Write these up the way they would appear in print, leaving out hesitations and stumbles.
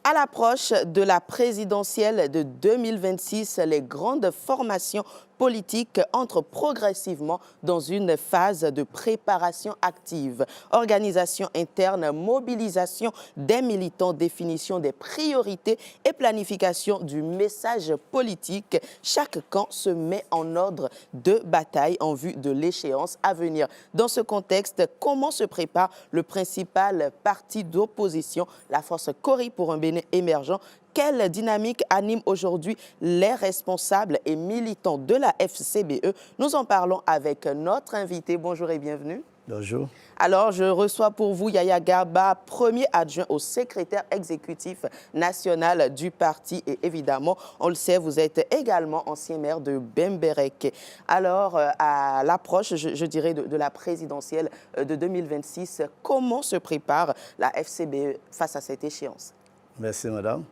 À l'approche de la présidentielle de 2026, les grandes formations politiques entrent progressivement dans une phase de préparation active. Organisation interne, mobilisation des militants, définition des priorités et planification du message politique. Chaque camp se met en ordre de bataille en vue de l'échéance à venir. Dans ce contexte, comment se prépare le principal parti d'opposition, la force Cori pour un Bénin émergent? Quelle dynamique anime aujourd'hui les responsables et militants de la FCBE? Nous en parlons avec notre invité. Bonjour et bienvenue. Bonjour. Alors, je reçois pour vous Yaya Garba, premier adjoint au secrétaire exécutif national du parti. Et évidemment, on le sait, vous êtes également ancien maire de Bembereke. Alors, à l'approche, je dirais, de la présidentielle de 2026, comment se prépare la FCBE face à cette échéance? Merci, madame.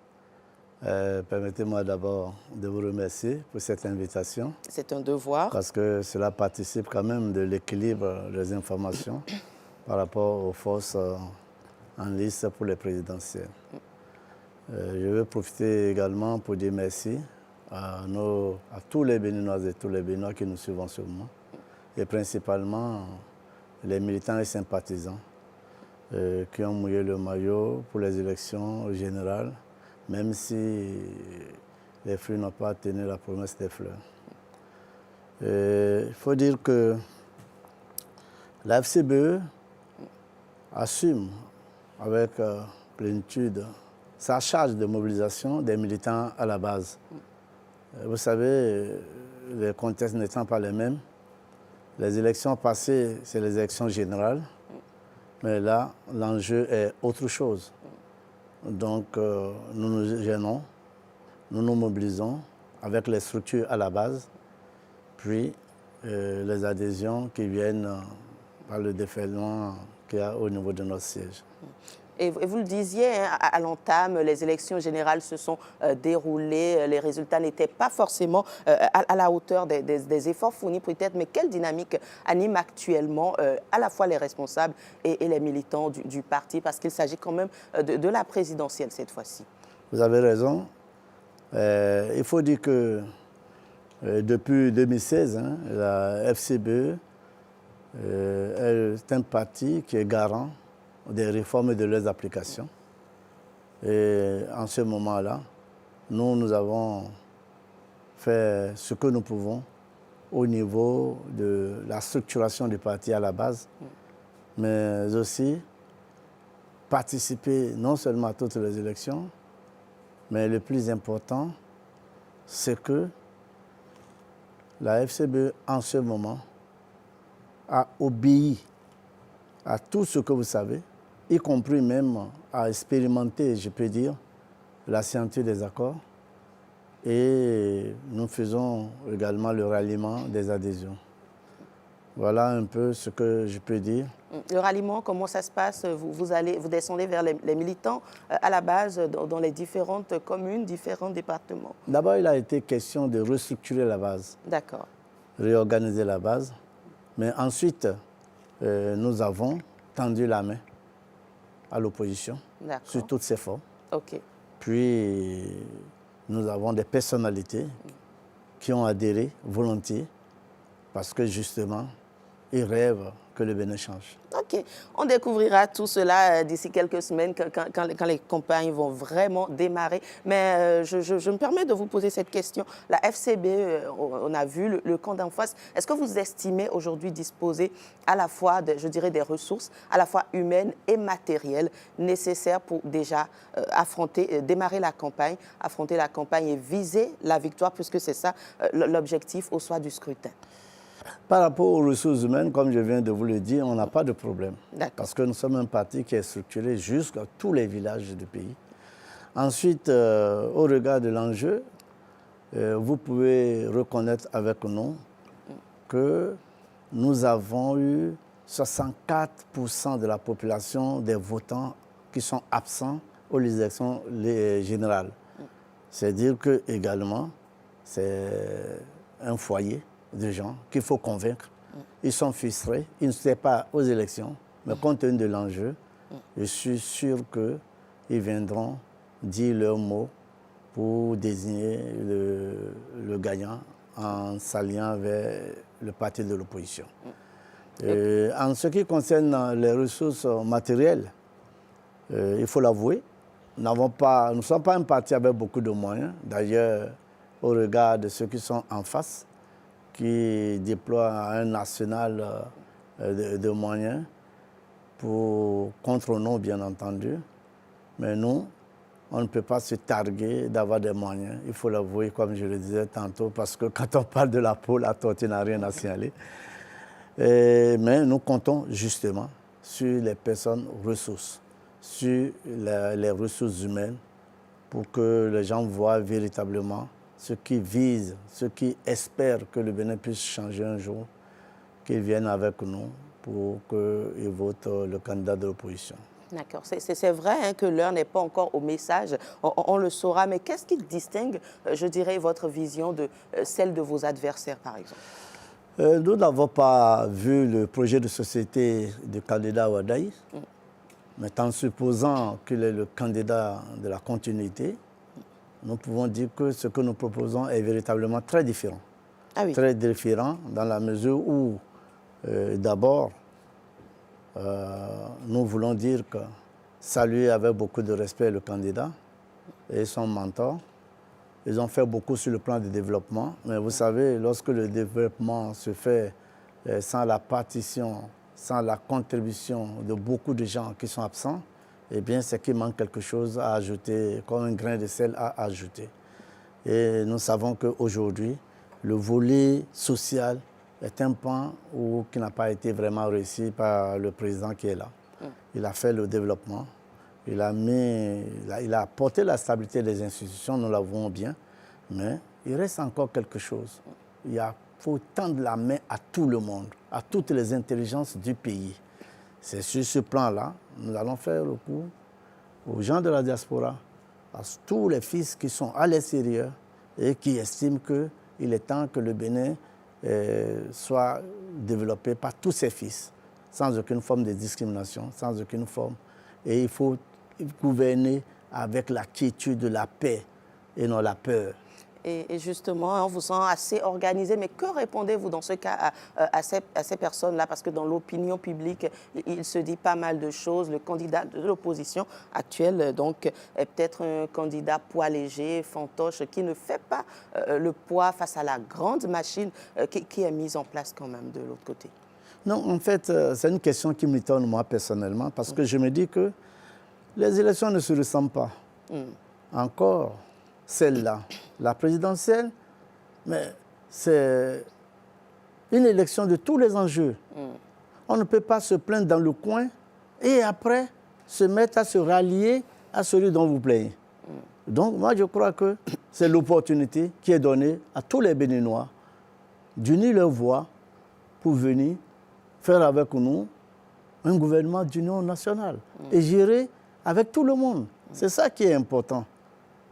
Permettez-moi d'abord de vous remercier pour cette invitation. C'est un devoir. Parce que cela participe quand même de l'équilibre des informations par rapport aux forces en liste pour les présidentielles. Je veux profiter également pour dire merci à tous les Béninoises et tous les Béninois qui nous suivent en ce moment, et principalement les militants et sympathisants qui ont mouillé le maillot pour les élections générales, même si les fruits n'ont pas tenu la promesse des fleurs. Il faut dire que la FCBE assume avec plénitude sa charge de mobilisation des militants à la base. Vous savez, les contextes n'étant pas les mêmes, les élections passées, c'est les élections générales, mais là, l'enjeu est autre chose. Donc, nous nous gênons, nous nous mobilisons avec les structures à la base, puis les adhésions qui viennent par le déferlement qu'il y a au niveau de notre siège. Et vous le disiez, hein, à l'entame, les élections générales se sont déroulées, les résultats n'étaient pas forcément à la hauteur des efforts fournis peut-être, mais quelle dynamique anime actuellement à la fois les responsables et les militants du parti, parce qu'il s'agit quand même de la présidentielle cette fois-ci? Vous avez raison. Il faut dire que depuis 2016, hein, la FCBE est un parti qui est garant des réformes et de leurs applications. Et en ce moment-là, nous avons fait ce que nous pouvons au niveau de la structuration du parti à la base, mais aussi participer non seulement à toutes les élections, mais le plus important, c'est que la FCBE, en ce moment, a obéi à tout ce que vous savez, y compris même à expérimenter, je peux dire, la signature des accords. Et nous faisons également le ralliement des adhésions. Voilà un peu ce que je peux dire. Le ralliement, comment ça se passe? Vous descendez vers les militants à la base dans les différentes communes, différents départements? D'abord, il a été question de restructurer la base. D'accord. Réorganiser la base. Mais ensuite, nous avons tendu la main à l'opposition sur toutes ses formes. Okay. Puis, nous avons des personnalités qui ont adhéré volontiers parce que justement, ils rêvent que le Bénin change. OK. On découvrira tout cela d'ici quelques semaines quand les campagnes vont vraiment démarrer. Mais je me permets de vous poser cette question. La FCBE, on a vu le camp d'en face. Est-ce que vous estimez aujourd'hui disposer à la fois, je dirais, des ressources, à la fois humaines et matérielles nécessaires pour déjà démarrer la campagne, affronter la campagne et viser la victoire, puisque c'est ça l'objectif au soir du scrutin? Par rapport aux ressources humaines, comme je viens de vous le dire, on n'a pas de problème. Parce que nous sommes un parti qui est structuré jusqu'à tous les villages du pays. Ensuite, au regard de l'enjeu, vous pouvez reconnaître avec nous que nous avons eu 64% de la population des votants qui sont absents aux élections générales. C'est-à-dire que également, c'est un foyer de gens qu'il faut convaincre Ils sont frustrés, ils ne sont pas aux élections, mais compte tenu de l'enjeu, je suis sûr qu'ils viendront dire leur mot pour désigner le gagnant en s'alliant vers le parti de l'opposition. En ce qui concerne les ressources matérielles, il faut l'avouer, nous ne sommes pas un parti avec beaucoup de moyens. D'ailleurs, au regard de ceux qui sont en face, qui déploient un arsenal de moyens contre nous, bien entendu. Mais nous, on ne peut pas se targuer d'avoir des moyens. Il faut l'avouer, comme je le disais tantôt, parce que quand on parle de la peau, la tortue n'a rien à signaler. Mais nous comptons justement sur les personnes ressources, sur les ressources humaines, pour que les gens voient véritablement ceux qui visent, ceux qui espèrent que le Bénin puisse changer un jour, qu'ils viennent avec nous pour qu'ils votent le candidat de l'opposition. D'accord. C'est vrai hein, que l'heure n'est pas encore au message, on le saura, mais qu'est-ce qui distingue, je dirais, votre vision de celle de vos adversaires, par exemple? Nous n'avons pas vu le projet de société du candidat Wadaï, mais en supposant qu'il est le candidat de la continuité, nous pouvons dire que ce que nous proposons est véritablement très différent. Ah oui. Très différent dans la mesure où, d'abord, nous voulons dire que saluer avec beaucoup de respect le candidat et son mentor. Ils ont fait beaucoup sur le plan du développement, mais vous savez, lorsque le développement se fait sans la partition, sans la contribution de beaucoup de gens qui sont absents, eh bien, c'est qu'il manque quelque chose à ajouter, comme un grain de sel à ajouter. Et nous savons qu'aujourd'hui, le volet social est un pan qui n'a pas été vraiment réussi par le président qui est là. Il a fait le développement, il a apporté la stabilité des institutions, nous l'avons bien, mais il reste encore quelque chose. Il faut tendre la main à tout le monde, à toutes les intelligences du pays. C'est sur ce plan-là, nous allons faire recours aux gens de la diaspora, à tous les fils qui sont à l'extérieur et qui estiment qu'il est temps que le Bénin soit développé par tous ses fils, sans aucune forme de discrimination, sans aucune forme. Et il faut gouverner avec la quiétude, la paix et non la peur. Et justement, on vous sent assez organisé, mais que répondez-vous dans ce cas à ces personnes-là? Parce que dans l'opinion publique, il se dit pas mal de choses. Le candidat de l'opposition actuelle, donc, est peut-être un candidat poids léger, fantoche, qui ne fait pas le poids face à la grande machine qui est mise en place quand même de l'autre côté. Non, en fait, c'est une question qui m'étonne moi personnellement, parce que je me dis que les élections ne se ressemblent pas. Encore celle-là, la présidentielle, mais c'est une élection de tous les enjeux. On ne peut pas se plaindre dans le coin et après se mettre à se rallier à celui dont vous plaignez. Donc moi je crois que c'est l'opportunité qui est donnée à tous les Béninois d'unir leur voix pour venir faire avec nous un gouvernement d'union nationale et gérer avec tout le monde. C'est ça qui est important.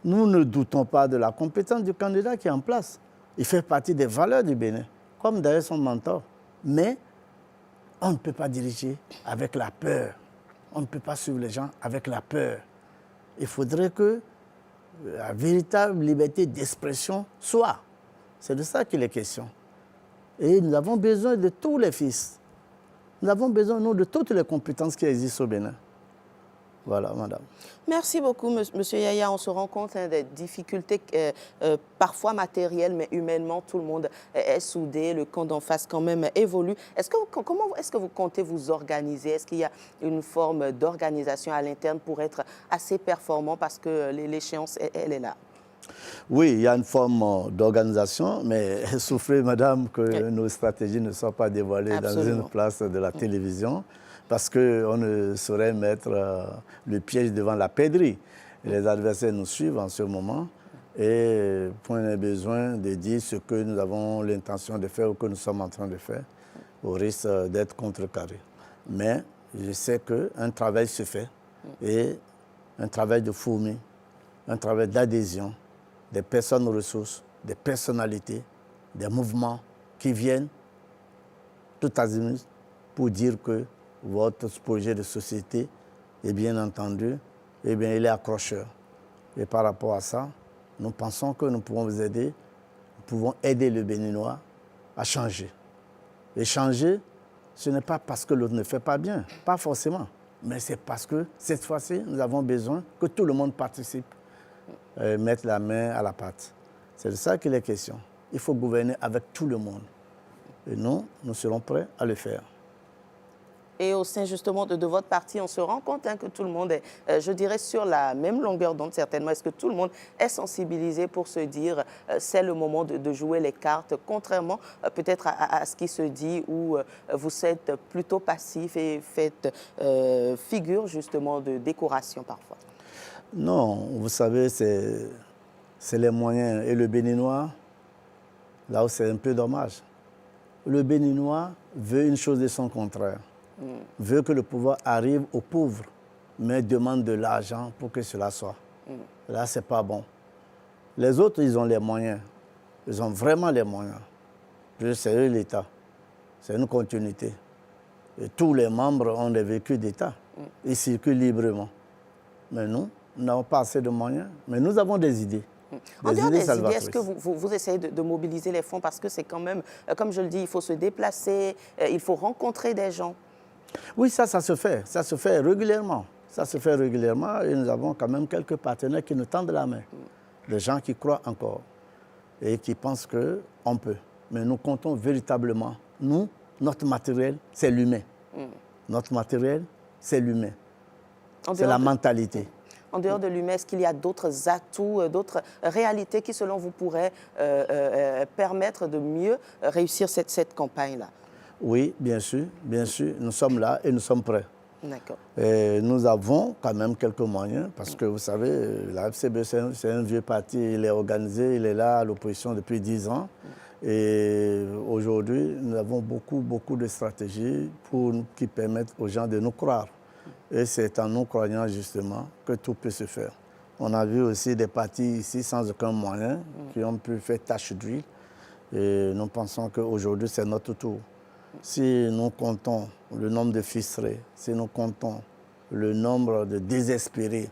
Nous ne doutons pas de la compétence du candidat qui est en place. Il fait partie des valeurs du Bénin, comme d'ailleurs son mentor. Mais on ne peut pas diriger avec la peur. On ne peut pas suivre les gens avec la peur. Il faudrait que la véritable liberté d'expression soit. C'est de ça qu'il est question. Et nous avons besoin de tous les fils. Nous avons besoin, nous, de toutes les compétences qui existent au Bénin. Voilà, madame. Merci beaucoup, monsieur Yaya. On se rend compte des difficultés, parfois matérielles, mais humainement, tout le monde est soudé. Le camp d'en face, quand même, évolue. Comment est-ce que vous comptez vous organiser? Est-ce qu'il y a une forme d'organisation à l'interne pour être assez performant? Parce que l'échéance, elle est là. Oui, il y a une forme d'organisation, mais souffrez, madame, que nos stratégies ne soient pas dévoilées Absolument. Dans une place de la télévision, parce qu'on ne saurait mettre le piège devant la pèderie. Les adversaires nous suivent en ce moment et point n'est besoin de dire ce que nous avons l'intention de faire ou que nous sommes en train de faire, au risque d'être contrecarré. Mais je sais qu'un travail se fait, et un travail de fourmi, un travail d'adhésion, des personnes ressources, des personnalités, des mouvements qui viennent tout azimut pour dire que votre projet de société est bien entendu, eh bien, il est accrocheur. Et par rapport à ça, nous pensons que nous pouvons vous aider, nous pouvons aider le Béninois à changer. Et changer, ce n'est pas parce que l'autre ne fait pas bien, pas forcément, mais c'est parce que cette fois-ci, nous avons besoin que tout le monde participe, mettre la main à la pâte. C'est de ça qu'il est question. Il faut gouverner avec tout le monde. Et nous serons prêts à le faire. Et au sein justement de votre parti, on se rend compte que tout le monde est, je dirais, sur la même longueur d'onde certainement. Est-ce que tout le monde est sensibilisé pour se dire c'est le moment de jouer les cartes, contrairement peut-être à ce qui se dit où vous êtes plutôt passif et faites figure justement de décoration parfois? Non, vous savez, c'est les moyens. Et le Béninois, là où c'est un peu dommage, le Béninois veut une chose et son contraire. Veut que le pouvoir arrive aux pauvres, mais demande de l'argent pour que cela soit. Là, ce n'est pas bon. Les autres, ils ont les moyens. Ils ont vraiment les moyens. C'est eux l'État. C'est une continuité. Et tous les membres ont des véhicules d'État. Ils circulent librement. Mais nous n'avons pas assez de moyens. Mais nous avons des idées. En dehors des idées, est-ce que vous essayez de mobiliser les fonds? Parce que c'est quand même, comme je le dis, il faut se déplacer, il faut rencontrer des gens. Oui, ça se fait. Ça se fait régulièrement. Ça se fait régulièrement et nous avons quand même quelques partenaires qui nous tendent la main. Des gens qui croient encore et qui pensent qu'on peut. Mais nous comptons véritablement. Nous, notre matériel, c'est l'humain. Notre matériel, c'est l'humain. C'est la mentalité. En dehors de l'humain, est-ce qu'il y a d'autres atouts, d'autres réalités qui, selon vous, pourraient permettre de mieux réussir cette campagne-là? Oui, bien sûr, nous sommes là et nous sommes prêts. D'accord. Nous avons quand même quelques moyens parce que vous savez, la FCB, c'est un vieux parti, il est organisé, il est là à l'opposition depuis 10 ans. Et aujourd'hui, nous avons beaucoup de stratégies qui permettent aux gens de nous croire. Et c'est en nous croyant justement que tout peut se faire. On a vu aussi des partis ici sans aucun moyen qui ont pu faire tâche d'huile. Et nous pensons qu'aujourd'hui, c'est notre tour. Si nous comptons le nombre de frustrés, si nous comptons le nombre de désespérés,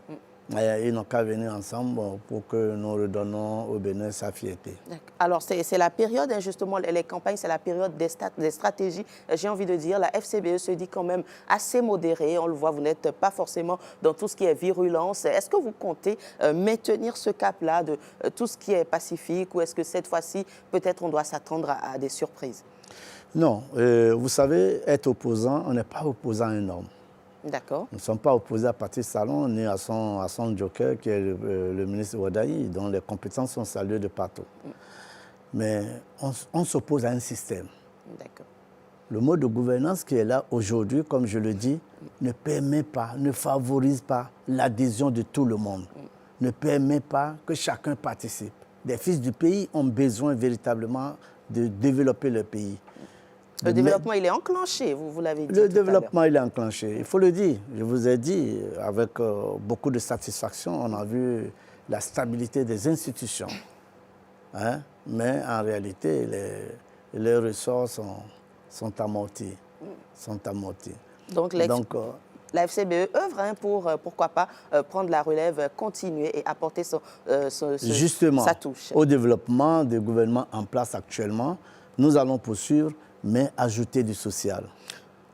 ils n'ont qu'à venir ensemble pour que nous redonnons au Bénin sa fierté. Alors, c'est la période, justement, les campagnes, c'est la période des stratégies. J'ai envie de dire, la FCBE se dit quand même assez modérée. On le voit, vous n'êtes pas forcément dans tout ce qui est virulence. Est-ce que vous comptez maintenir ce cap-là de tout ce qui est pacifique ou est-ce que cette fois-ci, peut-être, on doit s'attendre à des surprises? Non, vous savez, être opposant, on n'est pas opposant à un homme. D'accord. Nous ne sommes pas opposés à Patrice Talon ni à son joker qui est le ministre Ouadaï, dont les compétences sont saluées de partout. Mais on s'oppose à un système. D'accord. Le mode de gouvernance qui est là aujourd'hui, comme je le dis, ne permet pas, ne favorise pas l'adhésion de tout le monde. Ne permet pas que chacun participe. Les fils du pays ont besoin véritablement de développer le pays. Le développement, il est enclenché, vous l'avez dit. Le développement, il est enclenché. Il faut le dire. Je vous ai dit, avec beaucoup de satisfaction, on a vu la stabilité des institutions. Hein? Mais en réalité, les ressorts sont amortis. Donc la FCBE œuvre pour, pourquoi pas, prendre la relève, continuer et apporter justement, sa touche. Au développement des gouvernements en place actuellement, nous allons poursuivre, mais ajouter du social.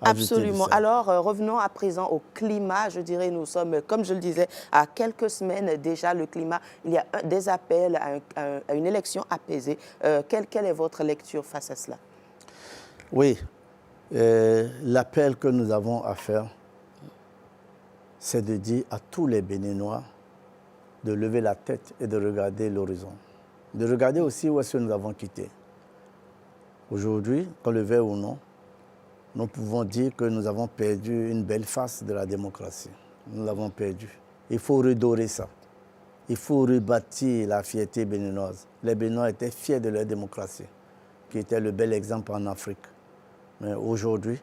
Absolument. Alors, revenons à présent au climat. Je dirais, nous sommes, comme je le disais, à quelques semaines déjà, le climat. Il y a des appels à une élection apaisée. Quelle est votre lecture face à cela? Oui. L'appel que nous avons à faire, c'est de dire à tous les Béninois de lever la tête et de regarder l'horizon. De regarder aussi où est-ce que nous avons quitté. Aujourd'hui, qu'on le veuille ou non, nous pouvons dire que nous avons perdu une belle face de la démocratie. Nous l'avons perdue. Il faut redorer ça. Il faut rebâtir la fierté béninoise. Les Béninois étaient fiers de leur démocratie, qui était le bel exemple en Afrique. Mais aujourd'hui,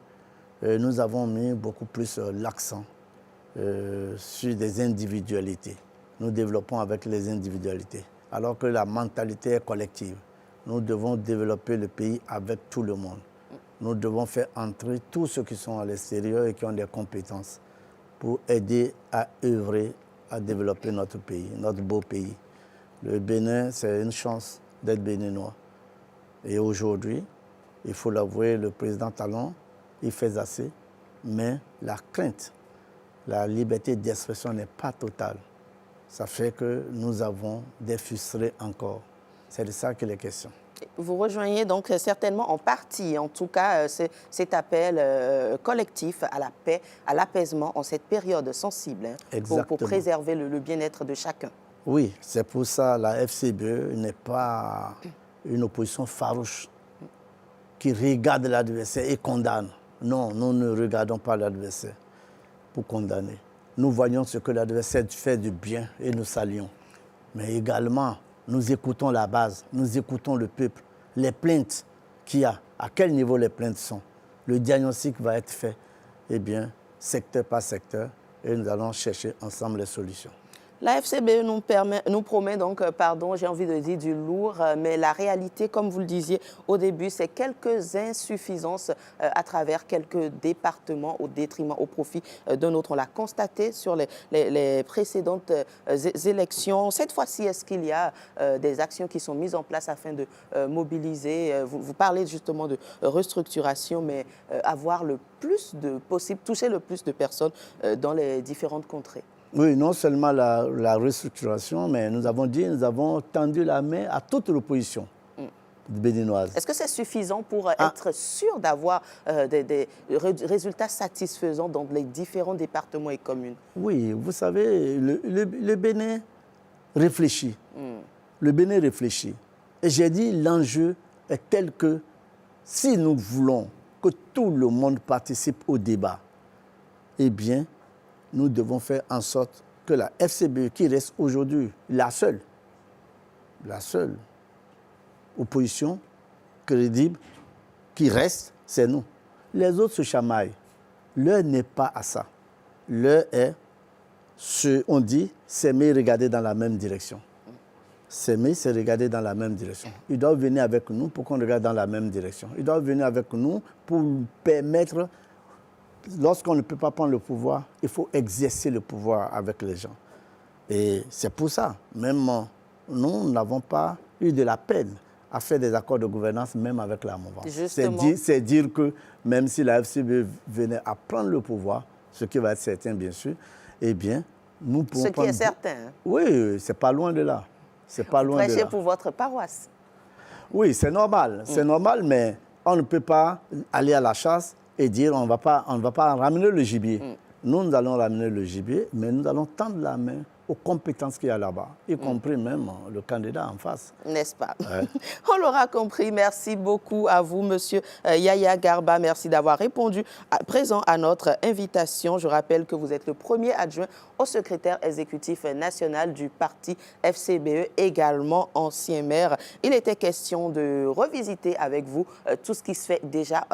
nous avons mis beaucoup plus l'accent sur des individualités. Nous développons avec les individualités, alors que la mentalité est collective. Nous devons développer le pays avec tout le monde. nous devons faire entrer tous ceux qui sont à l'extérieur et qui ont des compétences pour aider à œuvrer, à développer notre pays, notre beau pays. Le Bénin, c'est une chance d'être béninois. Et aujourd'hui, il faut l'avouer, le président Talon, il fait assez, mais la crainte, la liberté d'expression n'est pas totale. Ça fait que nous avons des frustrés encore. C'est de ça qu'il est question. Vous rejoignez donc certainement en partie, en tout cas, cet appel collectif à la paix, à l'apaisement en cette période sensible, pour préserver le bien-être de chacun. Oui, c'est pour ça que la FCBE n'est pas une opposition farouche qui regarde l'adversaire et condamne. Non, nous ne regardons pas l'adversaire pour condamner. Nous voyons ce que l'adversaire fait du bien et nous saluons. Mais également, nous écoutons la base, nous écoutons le peuple, les plaintes qu'il y a, à quel niveau les plaintes sont. Le diagnostic va être fait, eh bien, secteur par secteur, et nous allons chercher ensemble les solutions. La FCBE nous promet donc, j'ai envie de dire du lourd, mais la réalité, comme vous le disiez au début, c'est quelques insuffisances à travers quelques départements au détriment, au profit d'un autre. On l'a constaté sur les précédentes élections. Cette fois-ci, est-ce qu'il y a des actions qui sont mises en place afin de mobiliser, vous parlez justement de restructuration, mais avoir le plus de possible, toucher le plus de personnes dans les différentes contrées? Oui, non seulement la restructuration, mais nous avons tendu la main à toute l'opposition béninoise. Est-ce que c'est suffisant pour être sûr d'avoir des résultats satisfaisants dans les différents départements et communes? Oui, vous savez, le Bénin réfléchit. Le Bénin réfléchit. Et j'ai dit, l'enjeu est tel que si nous voulons que tout le monde participe au débat, eh bien, nous devons faire en sorte que la FCBE, qui reste aujourd'hui la seule opposition crédible qui reste, c'est nous. Les autres se chamaillent. L'heure n'est pas à ça. L'heure est, on dit, s'aimer et regarder dans la même direction. S'aimer, c'est regarder dans la même direction. Ils doivent venir avec nous pour qu'on regarde dans la même direction. Ils doivent venir avec nous pour permettre. Lorsqu'on ne peut pas prendre le pouvoir, il faut exercer le pouvoir avec les gens. Et c'est pour ça, même nous n'avons pas eu de la peine à faire des accords de gouvernance, même avec la mouvance. C'est dire que même si la FCBE venait à prendre le pouvoir, ce qui va être certain, bien sûr, eh bien, nous pouvons prendre... Ce qui est certain. Oui, c'est pas loin de là. C'est pas loin de là. Prêchez pour votre paroisse. Oui, c'est normal. C'est normal, mais on ne peut pas aller à la chasse et dire on ne va pas ramener le gibier. Nous allons ramener le gibier, mais nous allons tendre la main aux compétences qu'il y a là-bas, y compris même le candidat en face. N'est-ce pas? Ouais. On l'aura compris. Merci beaucoup à vous, Monsieur Yaya Garba. Merci d'avoir répondu présent à notre invitation. Je rappelle que vous êtes le premier adjoint au secrétaire exécutif national du parti FCBE, également ancien maire. Il était question de revisiter avec vous tout ce qui se fait déjà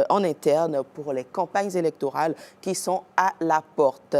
en interne pour les campagnes électorales qui sont à la porte.